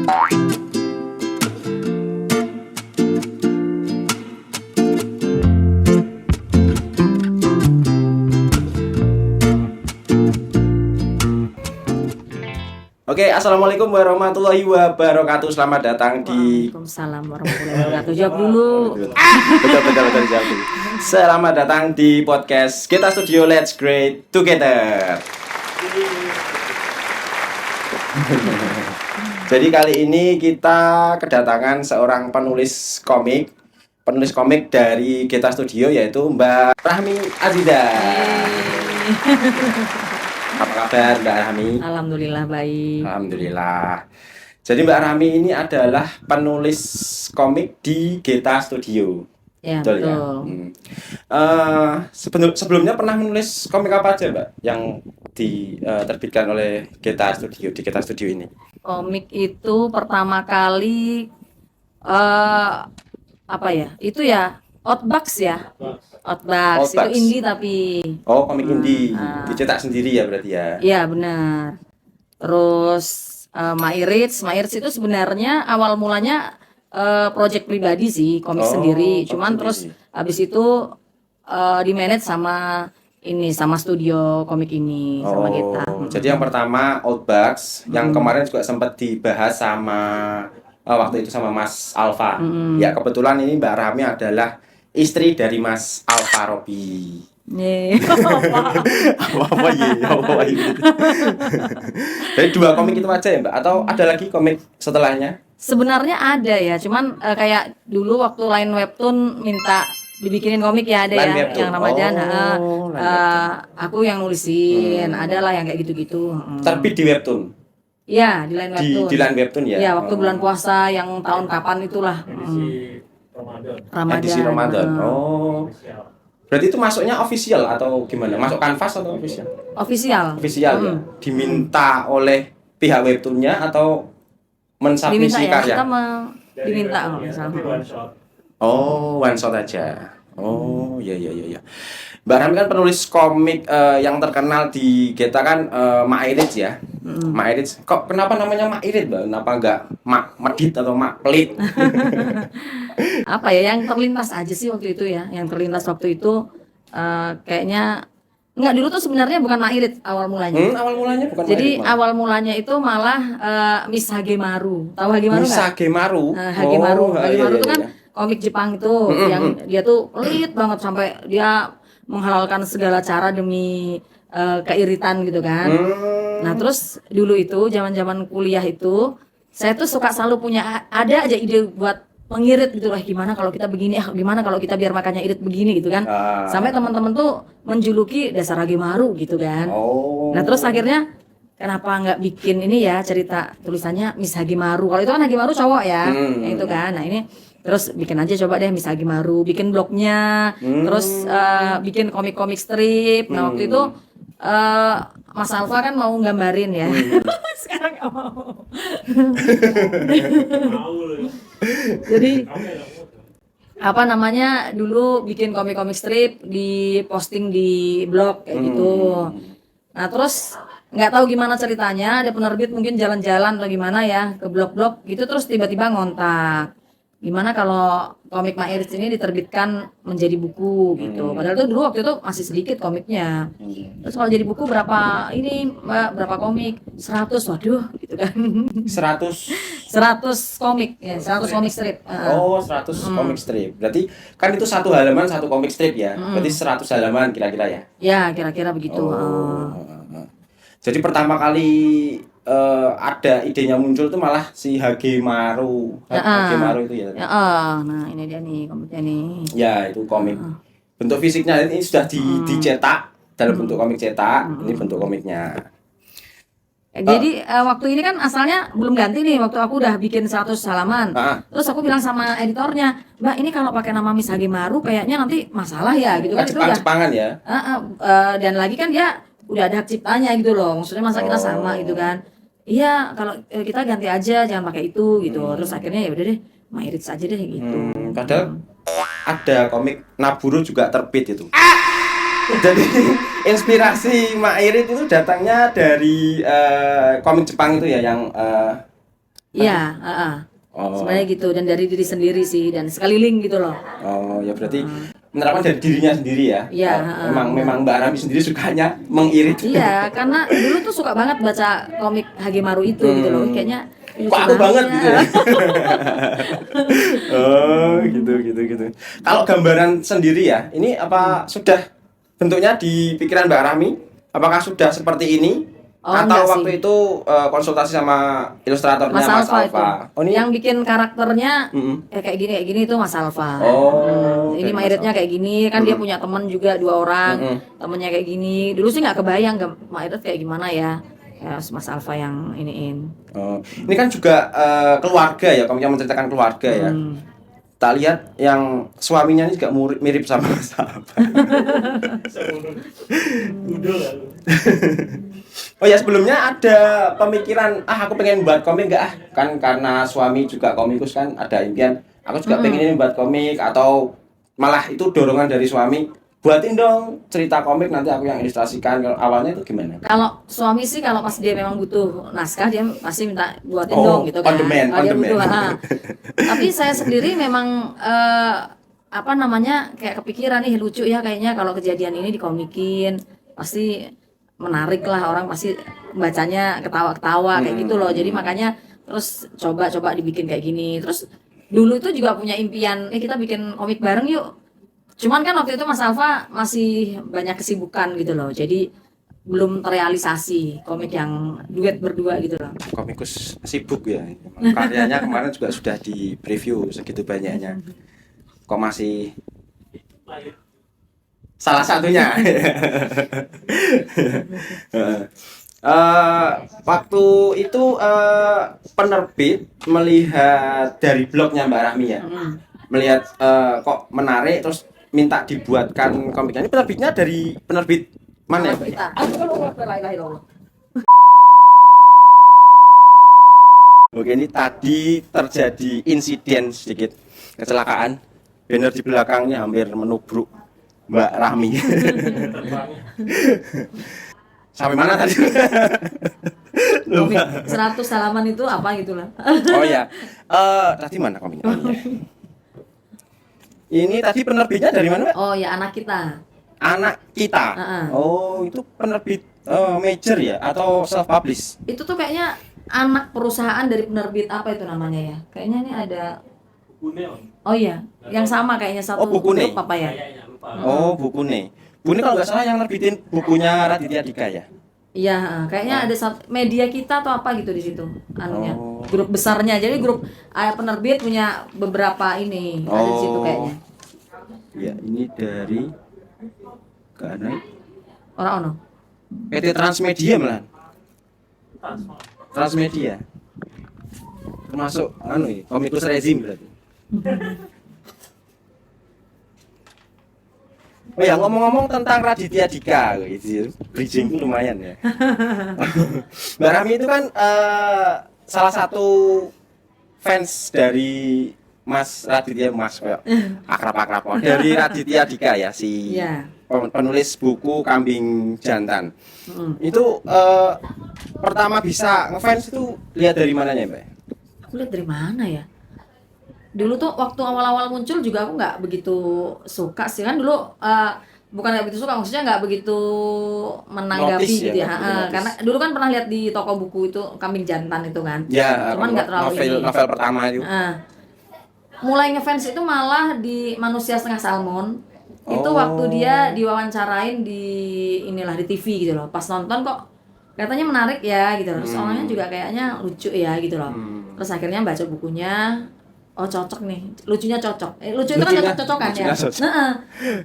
Oke, assalamualaikum warahmatullahi wabarakatuh. Selamat datang di. Waalaikumsalam warahmatullahi wabarakatuh. Jawab dulu. Betul jawab dulu. Selamat datang di podcast Kita Studio Let's Great Together. Jadi kali ini kita kedatangan seorang penulis komik dari Kita Studio, yaitu Mbak Rahmi Aziza. Apa kabar Mbak Rahmi? Alhamdulillah baik. Alhamdulillah. Jadi Mbak Rahmi ini adalah penulis komik di Geta Studio. Ya, betul. Sebelumnya pernah menulis komik apa aja Mbak yang diterbitkan oleh Geta Studio di Geta Studio ini? Komik itu pertama kali Itu ya Outbox ya. Outbox itu indie tapi. Oh, komik indie. Dicetak sendiri ya berarti ya? Iya, benar. Terus Mairits itu sebenarnya awal mulanya project pribadi sih, komik sendiri. Cuman terus habis itu di-manage sama studio komik ini sama kita. Jadi yang pertama Outbox, yang kemarin juga sempat dibahas sama waktu itu sama Mas Alfa. Ya, kebetulan ini Mbak Rahmi adalah istri dari Mas Alfa Robi. Apa ya? Jadi 2 komik itu aja ya Mbak? Atau ada lagi komik setelahnya? Sebenarnya ada ya, cuman kayak dulu waktu Line Webtoon minta dibikinin komik ya, ada Line ya Webtoon. yang Ramadan. Aku yang nulisin, ada lah yang kayak gitu-gitu. Terbit di Webtoon? Iya, di Line Webtoon. Di Line Webtoon ya? Iya, waktu bulan puasa yang tahun kapan itulah. Edisi Ramadan. Berarti itu masuknya official atau gimana? Masuk kanvas atau official? Official Ya. Diminta oleh pihak webtoonnya atau mensubmisi karya? Kita diminta kalau misalnya. One shot aja. Iya. Mbak Rahmi kan penulis komik yang terkenal di Geta kan Mairits ya. Mairits. Kok kenapa namanya Mairits, Mbak? Kenapa enggak Mak Medit atau Mak Pelit? Apa ya yang terlintas aja sih waktu itu ya. Yang terlintas waktu itu kayaknya enggak, dulu tuh sebenarnya bukan Mairits awal mulanya. Awal mulanya bukan Jadi Mairits, awal mulanya itu malah Miss Hagemaru. Tahu Hagemaru Miss enggak? Hagemaru. Hagemaru itu kan iya. komik Jepang itu yang dia tuh pelit banget sampai dia menghalalkan segala cara demi keiritan gitu kan. Nah, terus dulu itu zaman-zaman kuliah itu saya tuh suka selalu punya ada aja ide buat mengirit gitu lah, gimana kalau kita begini, gimana kalau kita biar makannya irit begini gitu kan. Sampai teman-teman tuh menjuluki dasar Hagemaru gitu kan. Nah, terus akhirnya kenapa nggak bikin ini ya cerita tulisannya Miss Hagemaru. Kalau itu kan Hagemaru cowok ya, yang itu kan. Nah, ini terus bikin aja coba deh Miss Hagemaru, bikin blognya, terus bikin komik-komik strip. Nah, waktu itu Mas Alfa kan mau gambarin ya. Sekarang nggak mau. Jadi dulu bikin komik-komik strip, di posting di blog kayak gitu. Nah, terus nggak tahu gimana ceritanya, ada penerbit mungkin jalan-jalan atau gimana ya ke blog-blog gitu, terus tiba-tiba ngontak, gimana kalau komik Mairits ini diterbitkan menjadi buku gitu. Padahal itu dulu waktu itu masih sedikit komiknya. Terus kalau jadi buku berapa ini Mbak, berapa komik? 100, waduh gitu kan. 100 komik ya, 100 komik strip. 100 komik strip. Berarti kan itu satu halaman satu komik strip ya. Berarti 100 halaman kira-kira ya. Ya, kira-kira begitu. Jadi pertama kali ada idenya muncul tuh malah si Hagemaru. Hagemaru itu ya. Nah, ini dia nih komiknya nih. Ya, itu komik. Bentuk fisiknya ini sudah dicetak dalam bentuk komik cetak. Ini bentuk komiknya. Jadi waktu ini kan asalnya belum ganti nih, waktu aku udah bikin 100 halaman. Terus aku bilang sama editornya, "Mbak, ini kalau pakai nama Miss Hagemaru kayaknya nanti masalah ya," gitu kan. Itu udah Jepang-Jepangan ya. Dan lagi kan dia udah ada hak ciptanya gitu loh. Maksudnya masa kita sama gitu kan. Iya, kalau kita ganti aja, jangan pakai itu gitu. Terus akhirnya ya udah deh, Mairits aja deh gitu. Padahal ada komik Naburu juga terbit itu. Jadi inspirasi Mairits itu datangnya dari komik Jepang itu ya, yang Iya, heeh. Oh. Sebenarnya gitu, dan dari diri sendiri sih, dan sekeliling gitu loh. Oh, ya berarti menerapkan dari dirinya sendiri ya. Iya, Memang Mbak Rami sendiri sukanya mengirit. Iya, karena dulu tuh suka banget baca komik Hagemaru itu gitu loh. Kayaknya lucu Kok aku banget ya. gitu ya. Oh, gitu. Kalau gambaran sendiri ya, ini apa sudah bentuknya di pikiran Mbak Rami? Apakah sudah seperti ini? Oh, Atau enggak waktu sih. itu konsultasi sama ilustratornya Mas Mas Alfa itu. Alfa? Oh, ini Yang bikin karakternya Mm-mm. kayak gini itu Mas Alfa. Oh, Ini dari Mas Mairitnya Alfa. kayak gini, kan dia punya temen juga 2 orang. Temennya kayak gini. Dulu sih nggak kebayang Mairit kayak gimana ya. Ya Mas Alfa yang iniin. Oh, ini kan juga keluarga ya, kamu yang menceritakan keluarga ya. Tak lihat yang suaminya ini juga mirip sama Mas Alfa. Oh ya, sebelumnya ada pemikiran aku pengen buat komik nggak kan karena suami juga komikus kan, ada impian aku juga pengen ini buat komik, atau malah itu dorongan dari suami buatin dong cerita komik nanti aku yang ilustrasikan. Kalau awalnya itu gimana? Kalau suami sih kalau pas dia memang butuh naskah dia pasti minta buatin Oh, dong gitu on kan. demand, Kalau on dia demand. butuh, Tapi saya sendiri memang apa namanya kayak kepikiran nih lucu ya kayaknya kalau kejadian ini dikomikin pasti menarik lah, orang pasti bacanya ketawa-ketawa kayak gitu loh. Jadi makanya terus coba dibikin kayak gini. Terus dulu itu juga punya impian, kita bikin komik bareng yuk. Cuman kan waktu itu Mas Alfa masih banyak kesibukan gitu loh. Jadi belum terrealisasi komik yang duet berdua gitu loh. Komikus sibuk ya. Karyanya kemarin juga sudah di preview segitu banyaknya. Kok masih salah satunya. Waktu itu penerbit melihat dari blognya Mbak Rahmi ya, melihat kok menarik terus minta dibuatkan komiknya. Ini penerbitnya dari penerbit mana ya Mbak? Oke, ini tadi terjadi insiden sedikit kecelakaan. Banner di belakangnya hampir menubruk Mbak Rahmi. Sampai mana tadi? Komik 100 halaman itu apa gitu lah. Oh ya, tadi mana komiknya? Oh, iya. Ini tadi penerbitnya dari mana Mbak? Oh ya, anak kita. Anak kita. Oh, itu penerbit major ya atau self publish? Itu tuh kayaknya anak perusahaan dari penerbit apa itu namanya ya? Kayaknya ini ada Oh iya, yang sama kayaknya satu Bukune. grup apa ya? Oh, Bukune. Bukune kalau nggak salah yang nerbitin bukunya Raditya Dika ya? Iya, kayaknya ada satu media kita atau apa gitu di situ anunya. Oh. Grup besarnya. Jadi grup penerbit punya beberapa ini ada di situ kayaknya. Ya, ini dari karena Orang ono. PT Transmedia malah. Transmedia. Termasuk komikus rezim berarti. Oh ya, ngomong-ngomong tentang Raditya Dika gitu, bridging itu lumayan ya. Mbak Rami itu kan salah satu fans dari Mas Raditya, Mas kayak akrab-akrab dari Raditya Dika ya, si penulis buku Kambing Jantan. Itu pertama bisa ngefans itu lihat dari mananya Mbak? Aku lihat dari mana ya? Dulu tuh waktu awal-awal muncul juga aku nggak begitu suka sih kan dulu bukan nggak begitu suka, maksudnya nggak begitu menanggapi Notice gitu ya, ya. Karena dulu kan pernah lihat di toko buku itu Kambing Jantan itu kan. Ya, cuman nggak terlalu novel pertama itu. Mulai ngefans itu malah di Manusia Setengah Salmon. Itu waktu dia diwawancarain di inilah di TV gitu loh. Pas nonton kok katanya menarik ya gitu loh. Terus orangnya juga kayaknya lucu ya gitu loh. Terus akhirnya baca bukunya. Oh cocok nih, lucunya cocok. Lucu itu kan cocok-cocokan ya.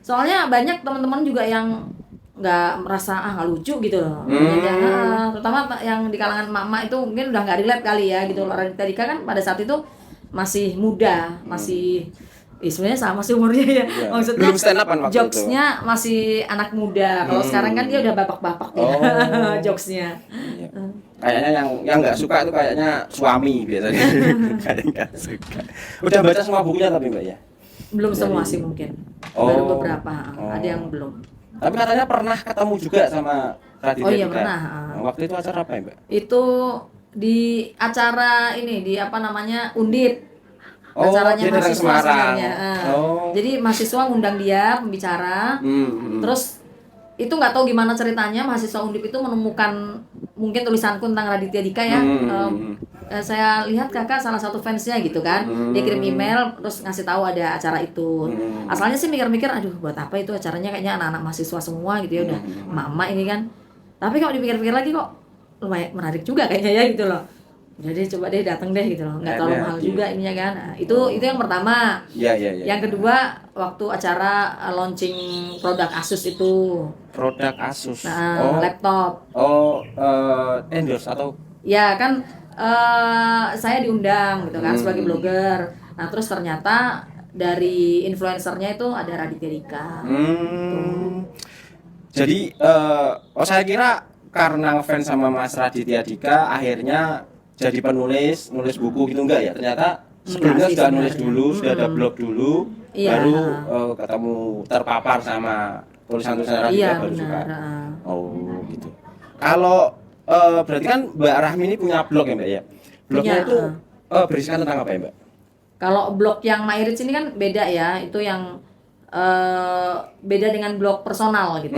Soalnya banyak teman-teman juga yang nggak merasa nggak lucu gitu loh. Terutama yang di kalangan mama itu mungkin udah nggak relate kali ya gitu loh. Raditya Dika kan pada saat itu masih muda, masih sebenarnya sama sih umurnya ya. Maksudnya belum stand up kan waktu jokesnya masih anak muda. Kalau sekarang kan dia udah bapak-bapak ya jokesnya. Kayaknya yang nggak suka itu kayaknya suami biasanya. Kayaknya nggak suka. Udah baca semua bukunya tapi Mbak ya? Belum semua sih mungkin. Baru beberapa. Ada yang belum. Tapi katanya pernah ketemu juga sama Raditya Dika. Oh iya pernah. Waktu itu acara apa ya Mbak? Itu di acara ini di apa namanya Undip. Oh, Acaranya dia datang mahasiswa Semarang. sebenarnya. Oh. Jadi mahasiswa ngundang dia pembicara. Terus itu nggak tahu gimana ceritanya mahasiswa Undip itu menemukan mungkin tulisanku tentang Raditya Dika ya. Saya lihat kakak salah satu fansnya gitu kan. Dia kirim email terus ngasih tahu ada acara itu. Asalnya sih mikir-mikir, aduh buat apa itu acaranya, kayaknya anak-anak mahasiswa semua gitu ya, udah mama ini kan. Tapi kalau dipikir-pikir lagi kok lumayan menarik juga kayaknya ya gitu loh. Jadi coba deh datang deh gitu loh, nggak terlalu mahal juga ininya kan. Nah, itu yang pertama. Iya. Yang kedua waktu acara launching produk Asus itu. Produk Asus. Nah, laptop. Endorse atau? Ya kan saya diundang gitu kan sebagai blogger. Nah terus ternyata dari influencernya itu ada Raditya Dika. Jadi saya kira karena fans sama Mas Raditya Dika akhirnya jadi penulis buku gitu enggak ya? Ternyata sebelumnya sudah nulis dulu, sudah ada blog dulu, Iya. baru ketemu terpapar sama tulisan-tulisan Raditya Iya baru suka. benar. Oh gitu. Kalau berarti kan Mbak Rahmi ini punya blog ya Mbak ya? Blognya Punya, itu berisikan tentang apa ya Mbak? Kalau blog yang MyRich ini kan beda ya, itu yang beda dengan blog personal gitu.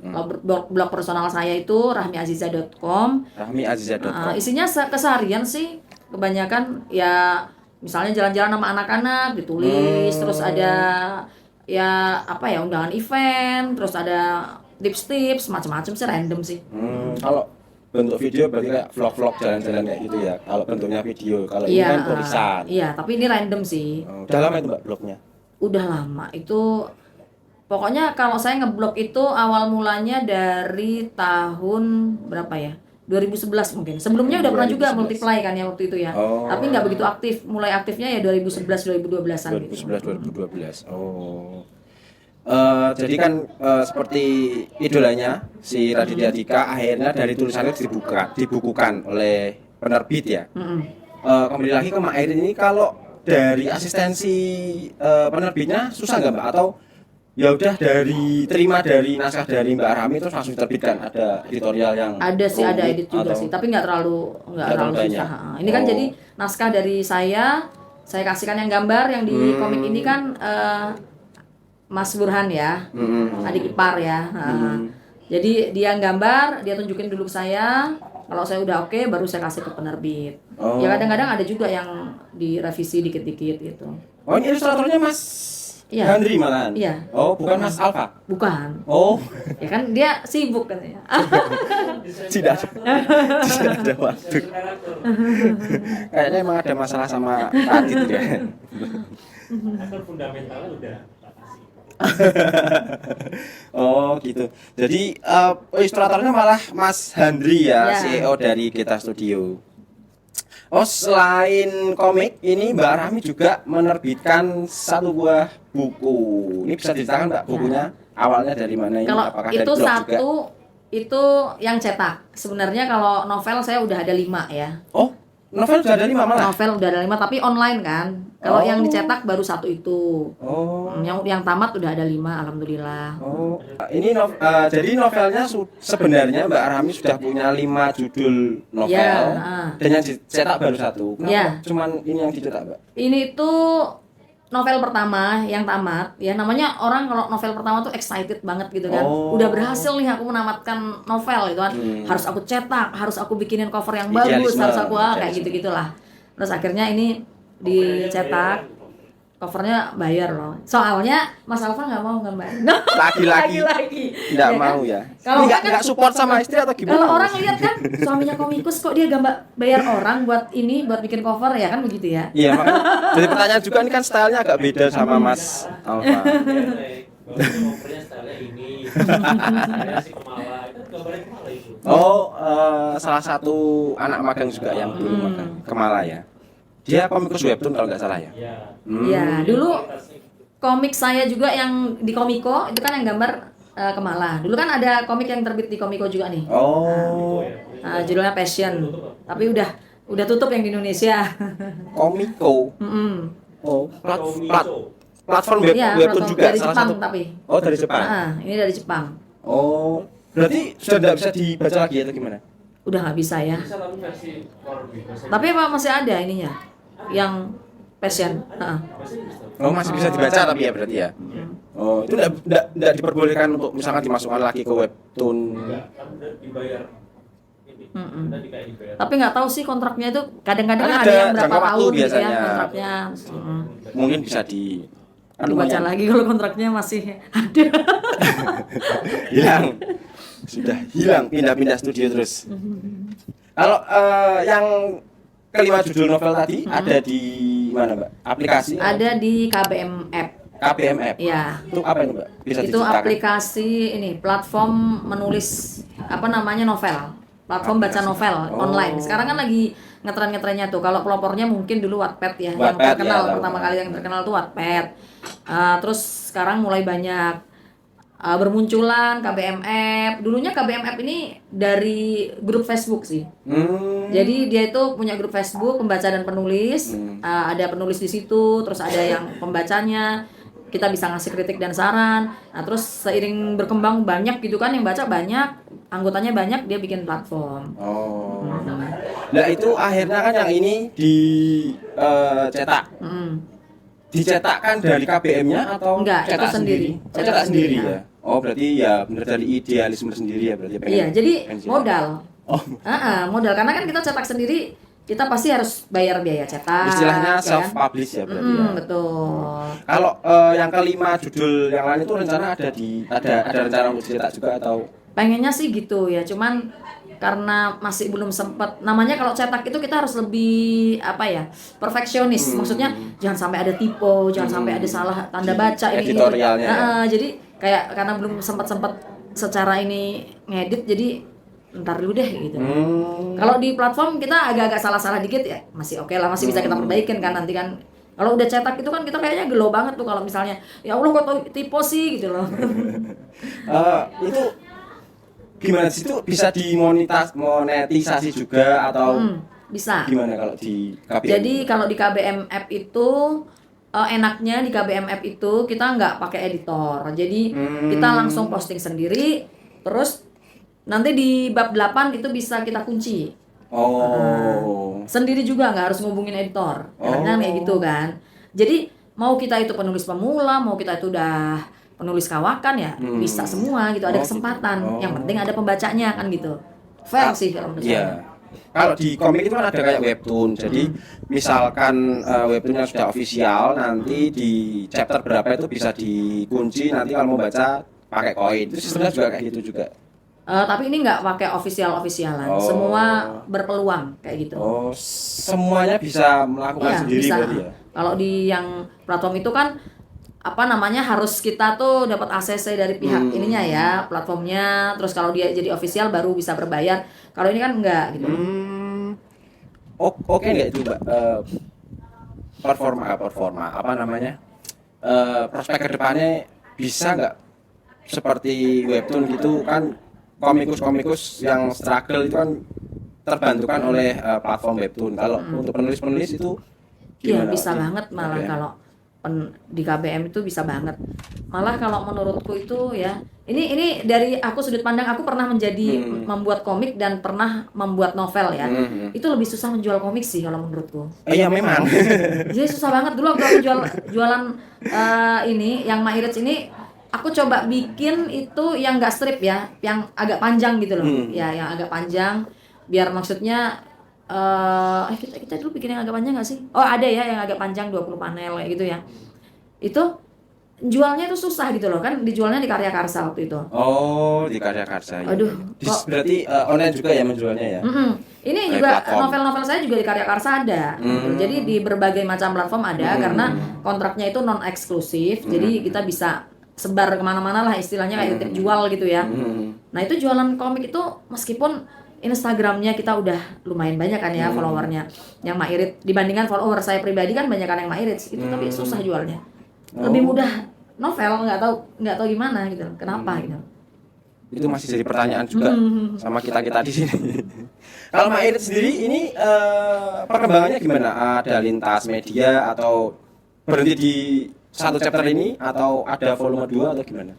Kalau blog personal saya itu rahmiaziza.com. rahmiaziza.com. Isinya keseharian sih, kebanyakan ya misalnya jalan-jalan sama anak-anak ditulis, terus ada ya apa ya undangan event, terus ada tips-tips macam-macam sih, random sih. Kalau bentuk video berarti kayak vlog-vlog jalan-jalan kayak gitu ya. Kalau bentuknya video, kalau ini Iya, kan tulisan. iya, tapi ini random sih. Udah lama itu Mbak blognya? Udah lama itu. Pokoknya kalau saya ngeblog itu awal mulanya dari tahun berapa ya? 2011 mungkin. Sebelumnya udah pernah juga 2011. multiply kan ya waktu itu ya. Tapi nggak begitu aktif. Mulai aktifnya ya 2011 2012-an gitu. 2011 2012. Jadi kan seperti idolanya si Raditya Dika akhirnya dari tulisannya dibukukan oleh penerbit ya. Kembali lagi ke Mak Airin ini, kalau dari asistensi penerbitnya susah nggak Mbak? Atau ya udah terima dari naskah dari Mbak Rahmi terus langsung diterbitkan? Ada editorial yang ada sih, ada rumit edit juga atau- sih, tapi nggak terlalu terlalu banyak. susah. Ini kan jadi naskah dari saya kasihkan yang gambar yang di komik ini kan Mas Burhan ya, adik ipar ya. Jadi dia yang gambar, dia tunjukin dulu ke saya. Kalau saya udah oke, baru saya kasih ke penerbit. Ya kadang-kadang ada juga yang direvisi dikit-dikit gitu. Oh, ini ilustratornya Mas Iya. Handri malahan? Iya. Oh, bukan Mas Alfa? Bukan. Oh, Ya kan dia sibuk katanya. tidak ada waktu. Kayaknya emang ada masalah sama Radit ya. Akar fundamentalnya udah tak kasih. Oh gitu. Jadi ilustratornya malah Mas Handri ya, Ya. CEO dari Geta Studio. Oh, selain komik ini Mbak Rahmi juga menerbitkan satu buah buku. Ini bisa diceritakan Mbak bukunya awalnya dari mana ini? Kalau Apakah itu dari blog satu juga? itu yang cetak. Sebenarnya kalau novel saya udah ada 5 ya. Oh, novel sudah ada 5 malah. Novel udah ada 5 tapi online kan. Kalau yang dicetak baru satu itu. Oh. Yang tamat udah ada 5, alhamdulillah. Oh, ini jadi novelnya sebenarnya Mbak Rahmi sudah punya 5 judul novel, Ya, dan yang dicetak baru satu. Kenapa Ya. cuman ini yang dicetak, Mbak? Ini tuh novel pertama yang tamat. Ya namanya orang kalau novel pertama tuh excited banget gitu kan. Oh. Udah berhasil nih aku menamatkan novel gitu kan. Harus aku cetak, harus aku bikinin cover yang bagus, Idealisme. harus aku kayak Idealisme. gitu-gitulah. Terus akhirnya ini dicetak. Covernya bayar loh. Soalnya Mas Alfa nggak mau gambar. Lagi-lagi. Lagi-lagi. Nggak Ya kan? mau ya. Kalau Nggak kan- support sama istri atau gimana? Kalau orang lihat kan suaminya komikus kok dia gambar bayar orang buat ini buat bikin cover ya kan begitu ya. Iya, makanya jadi pertanyaan juga ini kan stylenya agak beda sama Mas Alfa. Covernya style ini, style si Kemala, itu gambarnya Kemala itu. Oh, salah satu anak magang juga yang dulu magang Kemala ya. Dia komikus webtoon kalau nggak salah ya. Ya. Iya, dulu komik saya juga yang di Komiko itu kan yang gambar Kemala. Dulu kan ada komik yang terbit di Komiko juga nih. Oh, Judulnya Passion. Tapi udah tutup yang di Indonesia. Komiko. Mm-mm. Oh, Komico. platform Iya, webtoon platform juga dari salah Jepang satu. tapi. Oh, dari Jepang. Ini dari Jepang. Oh, berarti sudah tidak bisa dibaca lagi atau gimana? udah nggak bisa ya. Bisa lalu versi Corby. Tapi apa masih ada ininya yang passion? Heeh. Masih bisa. Oh, masih bisa dibaca tapi ya berarti ya. Oh, itu enggak diperbolehkan untuk misalkan dimasukkan lagi ke webtoon. Enggak, kan udah dibayar ini. Udah kayak dibayar. Tapi nggak tahu sih kontraknya itu kadang-kadang Kan kan ada ada yang berapa jangka waktu tahun gitu ya biasanya. kontraknya. Mungkin bisa di kan Dibaca lumayan. lagi kalau kontraknya masih ada. Hilang. Sudah hilang, pindah-pindah studio terus. Kalau yang kelima judul novel tadi ada di mana, Mbak? Aplikasi? Ada di KBM App. KBM App. Ya. Itu apa itu, Mbak? Bisa Itu diceritakan? aplikasi ini platform menulis apa namanya novel. Platform baca novel Oh. online. Sekarang kan lagi ngetren-ngetrennya tuh. Kalau pelopornya mungkin dulu Wattpad ya, yang Wattpad, terkenal ya, tahu. pertama kali yang terkenal tuh Wattpad. Terus sekarang mulai banyak bermunculan KBM App. Dulunya KBM App ini dari grup Facebook sih. Jadi dia itu punya grup Facebook pembaca dan penulis. Ada penulis di situ, terus ada yang pembacanya. Kita bisa ngasih kritik dan saran. Nah, terus seiring berkembang banyak gitu kan yang baca banyak, anggotanya banyak, dia bikin platform. Oh. Nah, itu akhirnya kan yang ini cetak. Dicetakkan dari KBM-nya atau Enggak, itu cetak sendiri. Oh, cetak sendiri Cetak ya. Oh, berarti ya benar dari idealisme sendiri ya berarti pengen. Iya, jadi pengen cetak. modal. Oh, Modal karena kan kita cetak sendiri, kita pasti harus bayar biaya cetak. istilahnya ya kan? self publish ya berarti ya. Betul. Kalau yang kelima judul yang lain itu rencana ada rencana untuk dicetak juga atau Pengennya sih gitu ya, cuman karena masih belum sempat. Namanya kalau cetak itu kita harus lebih apa ya, perfeksionis. Maksudnya jangan sampai ada typo, jangan sampai ada salah tanda Di baca ini. editorialnya ya. Jadi kayak karena belum sempat secara ini ngedit, jadi ntar dulu deh gitu. Kalau di platform kita agak-agak salah-salah dikit ya masih oke lah, masih bisa kita perbaikin kan nanti kan. Kalau udah cetak itu kan kita kayaknya gelo banget tuh kalau misalnya ya Allah kok typo sih gitu loh. itu gimana sih, itu bisa dimonetisasi juga atau Bisa. gimana kalau di KBM? Jadi kalau di KBM App itu enaknya di KBM App itu kita nggak pakai editor. Jadi kita langsung posting sendiri, terus nanti di bab 8 itu bisa kita kunci. Sendiri juga nggak harus ngubungin editor. Enaknya kayak gitu kan. Jadi mau kita itu penulis pemula, mau kita itu udah penulis kawakan ya bisa semua gitu, ada kesempatan. Yang penting ada pembacanya kan gitu. Fair sih kalau menurut Iya. saya. Kalau di komik itu kan ada kayak webtoon. Jadi misalkan webtoonnya sudah official, nanti di chapter berapa itu bisa dikunci, nanti kalau mau baca pakai koin. Itu sistemnya juga kayak gitu juga. Tapi ini nggak pakai officialan, semua berpeluang kayak gitu. Oh, semuanya bisa melakukan Iya, sendiri bisa. berarti ya. Kalau di yang platform itu kan apa namanya harus kita tuh dapat ACC dari pihak ininya ya, platformnya. Terus kalau dia jadi official baru bisa berbayar. Kalau ini kan enggak gitu. Oke nggak itu, Mbak? Performa apa namanya? Prospek kedepannya bisa nggak seperti webtoon gitu kan, komikus yang struggle itu kan terbantukan oleh platform webtoon. Kalau untuk penulis itu Iya gimana? bisa banget malah kalau di KBM itu bisa banget. Malah kalau menurutku itu ya, ini dari aku sudut pandang, aku pernah menjadi membuat komik dan pernah membuat novel ya. Itu lebih susah menjual komik sih kalau menurutku. Iya memang. Jadi susah banget. Dulu waktu aku jualan ini yang Mairits ini, aku coba bikin itu yang enggak strip ya, yang agak panjang gitu loh. Ya, yang agak panjang biar maksudnya kita dulu bikin yang agak panjang nggak sih? Oh ada ya yang agak panjang 20 panel kayak gitu ya. Itu jualnya itu susah gitu loh kan, dijualnya di Karya Karsa waktu itu. Oh, di Karya Karsa. Ya. Aduh, Berarti online juga ya menjualnya ya? Ini Kayak juga platform. novel-novel saya juga di Karya Karsa ada. Gitu. Jadi di berbagai macam platform ada karena kontraknya itu non eksklusif. Jadi kita bisa sebar kemana-mana lah istilahnya kayak titip jual gitu ya. Nah itu jualan komik itu meskipun Instagramnya kita udah lumayan banyak kan ya followernya, yang Mairit dibandingkan follower saya pribadi kan banyak kan yang Mairit itu tapi susah jualnya, lebih mudah novel, nggak tahu gimana gitu, kenapa gitu. Itu masih jadi pertanyaan juga sama kita di sini. Kalau Mbak Irit sendiri ini perkembangannya gimana? Ada lintas media atau berhenti di satu chapter ini atau ada volume 2 atau gimana?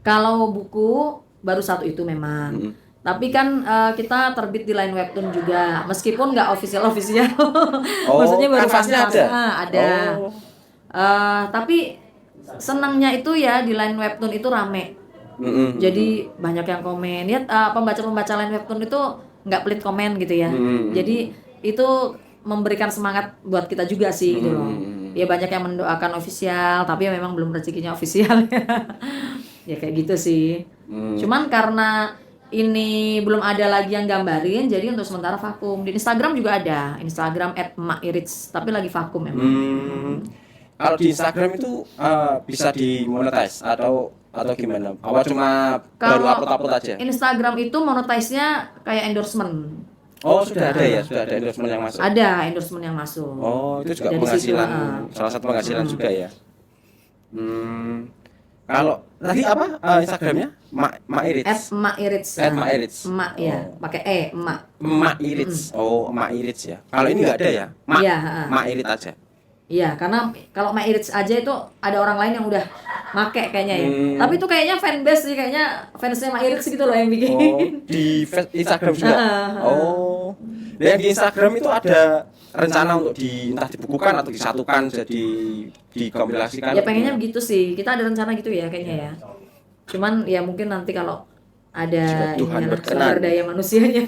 Kalau buku baru satu itu memang. Tapi kan kita terbit di Line Webtoon juga, meskipun nggak official. Oh, Maksudnya baru kanvasnya kanvas. ada? Ada. Oh. Tapi senangnya itu ya di Line Webtoon itu rame. Jadi banyak yang komen. Ya pembaca-pembaca Line Webtoon itu nggak pelit komen gitu ya. Jadi itu memberikan semangat buat kita juga sih gitu loh. Ya banyak yang mendoakan official, tapi ya memang belum rezekinya official. Ya kayak gitu sih. Cuman karena ini belum ada lagi yang gambarin, jadi untuk sementara vakum. Di Instagram juga ada, Instagram @mairits, tapi lagi vakum memang. Kalau di Instagram itu bisa dimonetize atau gimana? Apa cuma baru upload aja? Instagram itu monetize-nya kayak endorsement. Oh, sudah ada ya, sudah ada endorsement yang masuk. Ada endorsement yang masuk. Oh, itu juga Dari penghasilan, situ, salah satu penghasilan juga ya. Kalau tadi apa Instagramnya? Mairits. @mairits. @mairits. Emak ya, pakai emak. Mairits. Oh, Mairits ya. Kalau ini nggak ada ya? Iya, Mairit aja. Iya, karena kalau Mairits aja itu ada orang lain yang udah make kayaknya ya. Tapi itu kayaknya fanbase sih, kayaknya fansnya Mairits gitu loh yang bikin. Oh, di Instagram juga. Oh. Dan di Instagram itu ada rencana untuk entah dibukukan atau disatukan jadi dikompilasikan. Ya pengennya begitu sih. Kita ada rencana gitu ya kayaknya ya. Cuman ya mungkin nanti kalau ada Jika Tuhan ininya, berkenan. sumber daya manusianya,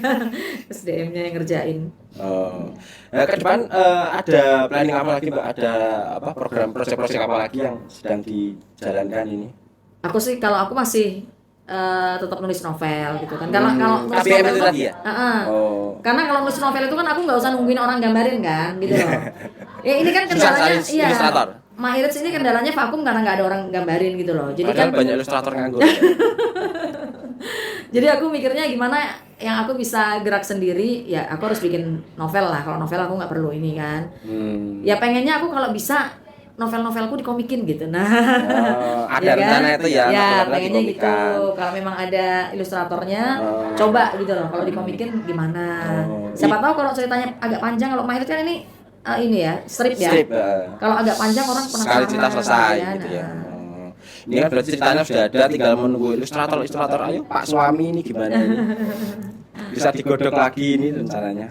SDM-nya yang ngerjain. Oh. Nah, ke depan ada planning apa lagi Mbak? Ada apa program proyek-proyek apa lagi yang sedang dijalankan ini? Aku sih kalau aku masih tetap nulis novel gitu kan. Kalau nulis KBM novel itu tuh, tadi ya? Oh. Karena kalau nulis novel itu kan aku nggak usah nungguin orang gambarin kan, gitu loh. Ya ini kan Susah kendalanya, cari ilustrator. Mairits ini kendalanya vakum karena nggak ada orang gambarin gitu loh. Jadi Padahal kan banyak ilustrator nganggur. jadi aku mikirnya gimana yang aku bisa gerak sendiri, ya aku harus bikin novel lah. Kalau novel aku nggak perlu ini kan. Ya pengennya aku kalau bisa novel-novelku dikomikin gitu. Nah, ada rencana itu ya. Ya novel-novel pengennya gitu. dikomikan. Kalau memang ada ilustratornya, coba gitu loh. Kalau dikomikin gimana? Siapa tahu kalau ceritanya agak panjang. Kalau Mairits kan ini ya strip ya. Strip, Kalau agak panjang orang penasaran. sekali cerita selesai ya, gitu ya. nah. Ini kan berarti ceritanya sudah ada, tinggal menunggu ilustrator. Ayo Pak Suami ini gimana ini? Bisa digodok lagi ini rencananya.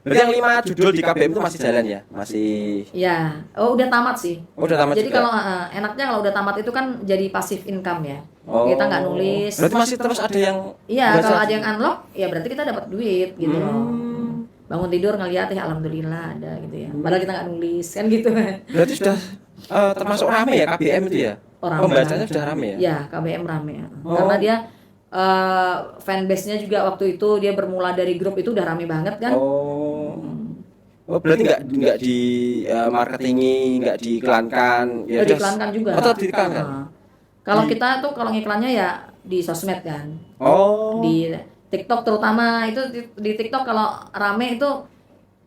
Berarti yang 5 judul di KBM itu masih jalan ya? Masih. Ya, udah tamat sih. Oh, udah tamat Jadi juga? kalau enaknya kalau udah tamat itu kan jadi passive income ya. Oh. Kita nggak nulis. Berarti masih terus ada yang. Iya, baca? kalau ada yang unlock, ya berarti kita dapat duit gitu loh. Bangun tidur ngeliat ya alhamdulillah ada gitu ya. Padahal kita nggak nulis kan gitu kan. Berarti sudah termasuk rame ya KBM itu ya? Pembacanya sudah rame ya? Ya, KBM rame ya. Karena dia fanbase-nya juga waktu itu dia bermula dari grup itu udah rame banget kan. Oh, berarti nggak di marketingi, nggak diiklankan, ya Diiklankan juga. Oh, tetap diiklankan. Kalau kita tuh kalau ngiklannya ya di sosmed kan. Oh. Di TikTok terutama itu di TikTok kalau rame itu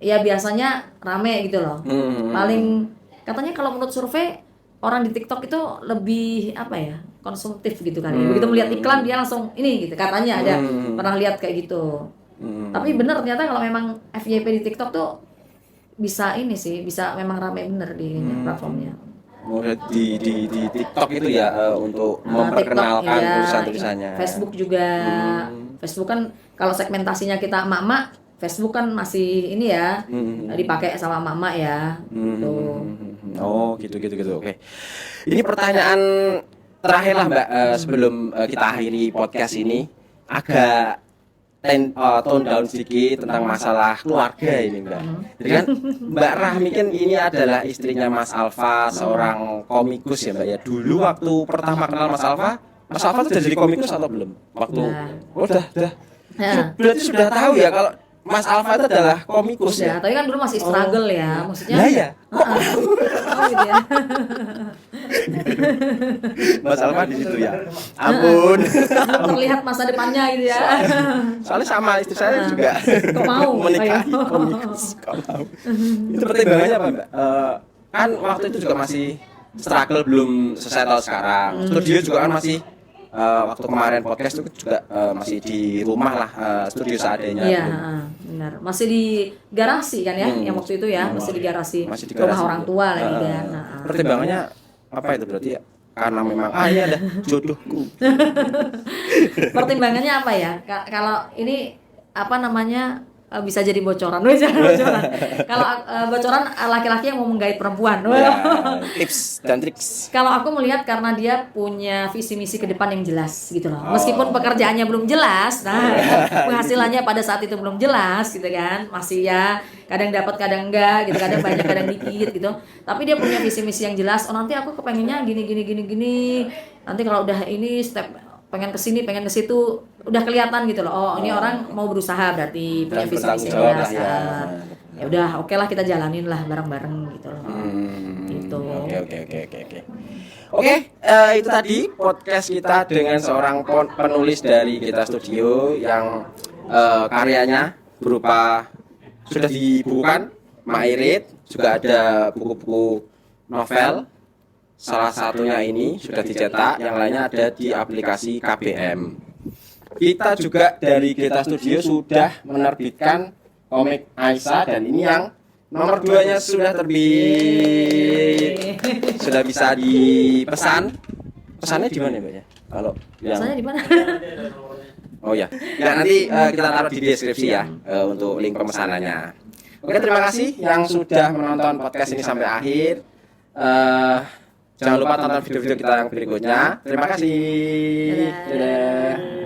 ya biasanya rame gitu loh. Paling katanya kalau menurut survei orang di TikTok itu lebih apa ya, konsumtif gitu kan. Begitu melihat iklan dia langsung ini gitu katanya ada pernah lihat kayak gitu. Tapi bener ternyata kalau memang FYP di TikTok tuh bisa ini sih, bisa memang rame bener di platformnya. Di TikTok itu ya untuk memperkenalkan TikTok, tulisan-tulisannya. Facebook juga. Facebook kan kalau segmentasinya kita emak-emak, Facebook kan masih ini ya, dipakai sama emak-emak ya. Tuh. Oh, gitu. Oke. Ini pertanyaan terakhir lah Mbak, sebelum kita akhiri podcast ini, agak tone down sedikit tentang masalah keluarga ini Mbak. Jadi kan Mbak Rahmi kan ini adalah istrinya Mas Alfa, seorang komikus ya Mbak ya. Dulu waktu pertama kenal Mas Alfa tuh udah jadi komikus atau belum? Waktu udah. Ya. Berarti sudah tahu ya kalau Mas Alfa itu adalah komikus Ya, ya. tapi kan dulu masih struggle ya, maksudnya. Lah ya. Oh gitu ya. Mas Alfa di situ ya. Ampun. Belum terlihat masa depannya gitu ya. Soalnya sama istri saya juga Kok mau? menikahi Ayo. komikus. Kok mau? Itu pertimbangannya apa Mbak? Kan waktu itu juga masih struggle, belum sesettle sekarang. Studio juga kan masih waktu kemarin podcast itu juga masih di rumah lah, studio seadanya. Iya, benar. Masih di garasi kan ya, yang waktu itu ya, masih di garasi. Masih di Rumah garasi. orang tua lagi kan. Pertimbangannya apa itu berarti ya? karena memang ini ada jodohku. Pertimbangannya apa ya? Kalau ini apa namanya bisa jadi bocoran, bisa bocoran. Kalau bocoran laki-laki yang mau menggait perempuan. Ya, tips dan triks. Kalau aku melihat karena dia punya visi misi ke depan yang jelas gitu loh. Oh. Meskipun pekerjaannya belum jelas, nah penghasilannya pada saat itu belum jelas gitu kan, masih ya kadang dapat kadang enggak gitu, kadang banyak kadang dikit gitu. Tapi dia punya visi misi yang jelas. Oh nanti aku kepengennya gini. Nanti kalau udah ini step pengen ke sini, pengen ke situ, udah kelihatan gitu loh. Oh, ini orang mau berusaha berarti punya Dan visi misi yang bertanggung jelas. jawab lah, ya. Ya udah, oke lah kita jalanin lah bareng-bareng gitu loh. Gitu. Oke. Oke, itu tadi podcast kita dengan seorang penulis dari Geta Studio yang karyanya berupa sudah dibukukan, Mairit, juga ada buku-buku novel. Salah satunya ini sudah dicetak, yang lainnya ada di aplikasi KBM. Kita juga dari Geta Studio sudah menerbitkan komik Aisyah, dan ini yang nomor 2-nya sudah terbit. Sudah bisa dipesan. Pesannya di mana, Mbak ya? Kalau yang Soalnya di mana? Oh ya. Nah, nanti kita taruh di deskripsi ya untuk link pemesanannya. Oke, terima kasih yang sudah menonton podcast ini sampai akhir. Jangan lupa tonton video-video kita yang berikutnya. Terima kasih. Dadah. Dadah.